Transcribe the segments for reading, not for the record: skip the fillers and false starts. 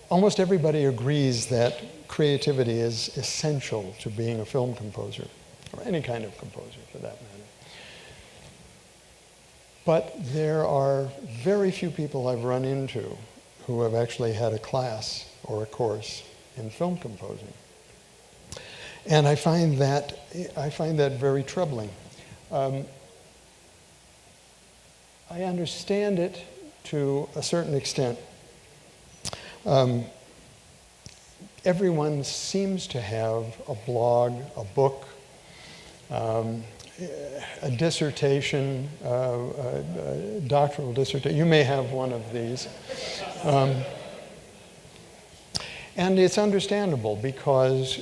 almost everybody agrees that creativity is essential to being a film composer, or any kind of composer for that matter. But there are very few people I've run into who have actually had a class or a course in film composing. And I find that very troubling. I understand it to a certain extent. Everyone seems to have a blog, a book, a dissertation, a doctoral dissertation. You may have one of these. And it's understandable because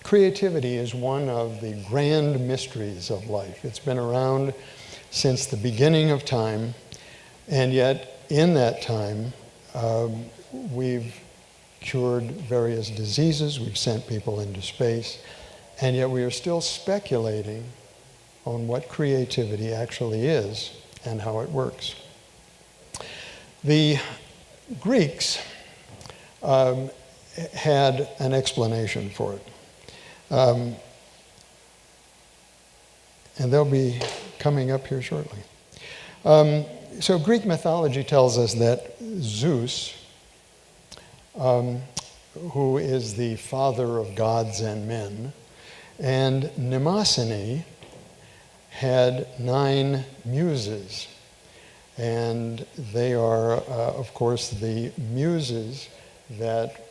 creativity is one of the grand mysteries of life. It's been around since the beginning of time, and yet in that time, we've cured various diseases, we've sent people into space, and yet we are still speculating on what creativity actually is and how it works. The Greeks had an explanation for it. And they'll be coming up here shortly. So Greek mythology tells us that Zeus, who is the father of gods and men, and Mnemosyne had 9 muses. And they are, of course, the muses that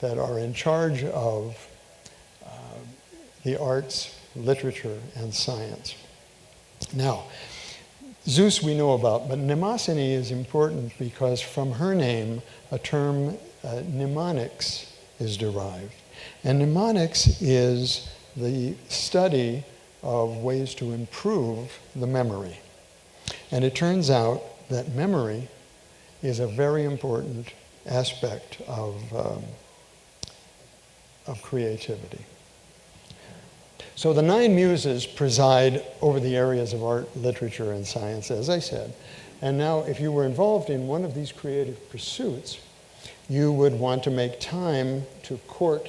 are in charge of the arts, literature, and science. Now, Zeus we know about, but Mnemosyne is important because from her name, a term, mnemonics, is derived. And mnemonics is the study of ways to improve the memory. And it turns out that memory is a very important aspect of creativity. So the 9 muses preside over the areas of art, literature, and science, as I said. And now, if you were involved in one of these creative pursuits, you would want to make time to court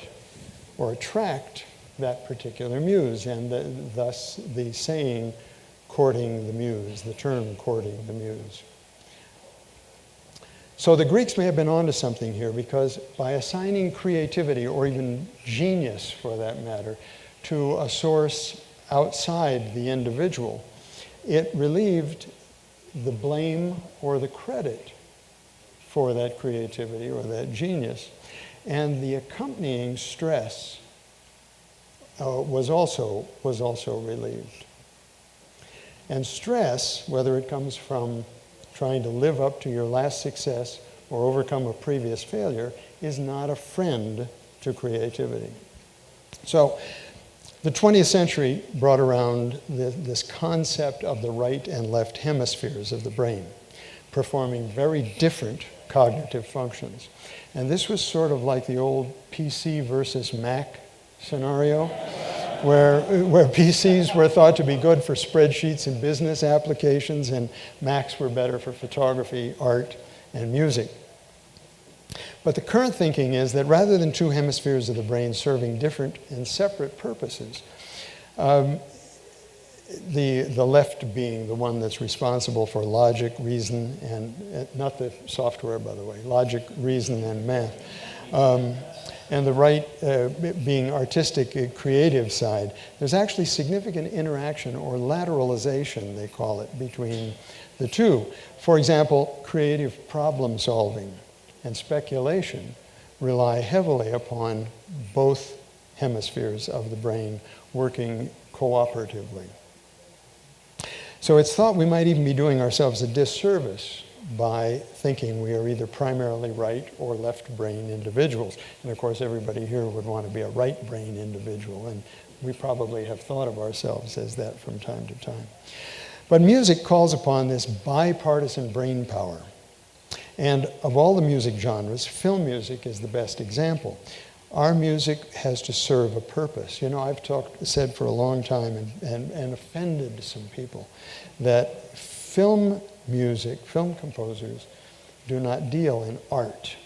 or attract that particular muse, and thus the saying, courting the muse, the term courting the muse. So the Greeks may have been onto something here, because by assigning creativity, or even genius for that matter, to a source outside the individual, it relieved the blame or the credit for that creativity or that genius. And the accompanying stress was also relieved. And stress, whether it comes from trying to live up to your last success or overcome a previous failure, is not a friend to creativity. So the 20th century brought around this concept of the right and left hemispheres of the brain, performing very different cognitive functions. And this was sort of like the old PC versus Mac scenario, where PCs were thought to be good for spreadsheets and business applications, and Macs were better for photography, art, and music. But the current thinking is that rather than 2 hemispheres of the brain serving different and separate purposes, the left being the one that's responsible for logic, reason, and not the software, by the way, logic, reason, and math, and the right being artistic, creative side, there's actually significant interaction, or lateralization, they call it, between the two. For example, creative problem solving and speculation rely heavily upon both hemispheres of the brain working cooperatively. So it's thought we might even be doing ourselves a disservice by thinking we are either primarily right or left brain individuals. And of course, everybody here would want to be a right brain individual, and we probably have thought of ourselves as that from time to time. But music calls upon this bipartisan brain power. And of all the music genres, film music is the best example. Our music has to serve a purpose. You know, I've said for a long time and offended some people that film music, film composers, do not deal in art.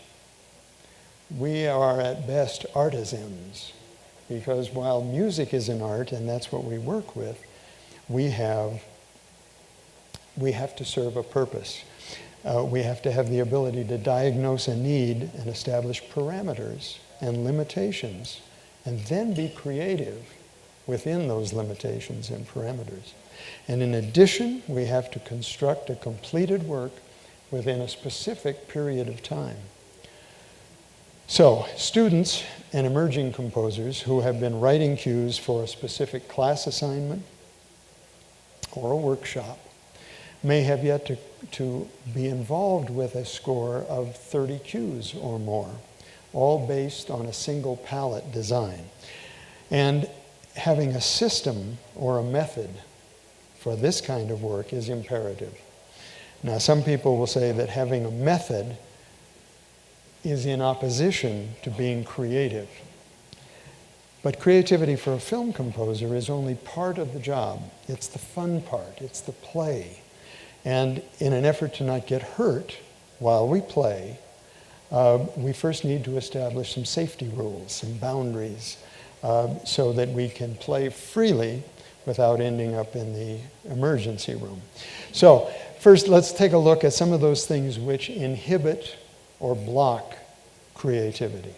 We are at best artisans, because while music is an art, and that's what we work with, we have to serve a purpose. We have to have the ability to diagnose a need and establish parameters and limitations, and then be creative within those limitations and parameters. And in addition, we have to construct a completed work within a specific period of time. So, students and emerging composers who have been writing cues for a specific class assignment or a workshop may have yet to be involved with a score of 30 cues or more, all based on a single palette design. And having a system or a method for this kind of work is imperative. Now, some people will say that having a method is in opposition to being creative. But creativity for a film composer is only part of the job. It's the fun part, it's the play. And in an effort to not get hurt while we play, we first need to establish some safety rules, some boundaries, so that we can play freely without ending up in the emergency room. So first, let's take a look at some of those things which inhibit or block creativity.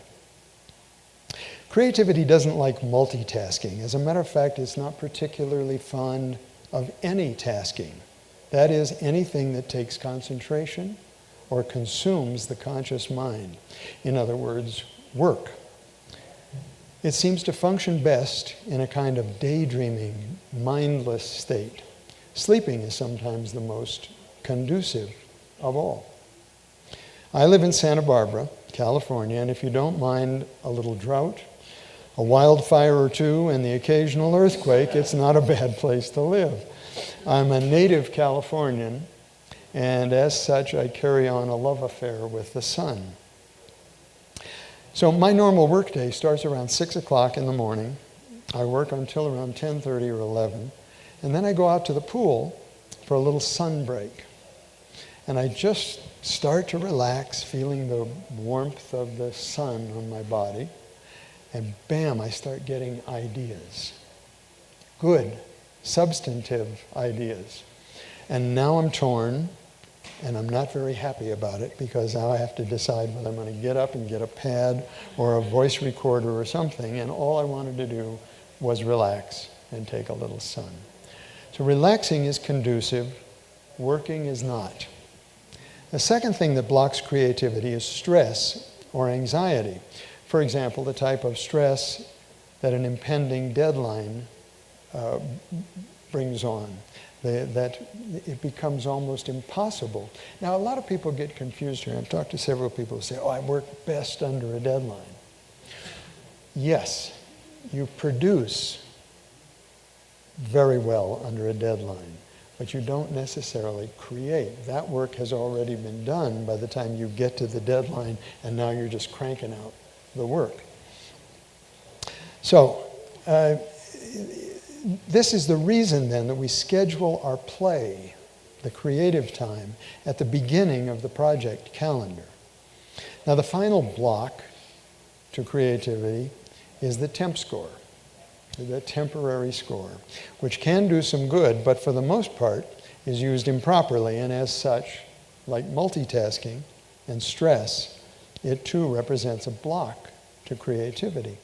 Creativity doesn't like multitasking. As a matter of fact, it's not particularly fond of any tasking. That is, anything that takes concentration or consumes the conscious mind. In other words, work. It seems to function best in a kind of daydreaming, mindless state. Sleeping is sometimes the most conducive of all. I live in Santa Barbara, California, and if you don't mind a little drought, a wildfire or two, and the occasional earthquake, it's not a bad place to live. I'm a native Californian, and as such, I carry on a love affair with the sun. So my normal workday starts around 6 o'clock in the morning. I work until around 10:30 or 11, and then I go out to the pool for a little sun break. And I just start to relax, feeling the warmth of the sun on my body, and bam, I start getting ideas. Good, substantive ideas. And now I'm torn, and I'm not very happy about it, because now I have to decide whether I'm going to get up and get a pad or a voice recorder or something, and all I wanted to do was relax and take a little sun. So relaxing is conducive, working is not. The second thing that blocks creativity is stress or anxiety. For example, the type of stress that an impending deadline brings on, that it becomes almost impossible. Now, a lot of people get confused here. I've talked to several people who say, oh, I work best under a deadline. Yes, you produce very well under a deadline, but you don't necessarily create. That work has already been done by the time you get to the deadline, and now you're just cranking out the work. So, this is the reason then that we schedule our play, the creative time, at the beginning of the project calendar. Now, the final block to creativity is the temp score, the temporary score, which can do some good, but for the most part is used improperly, and as such, like multitasking and stress, it too represents a block to creativity.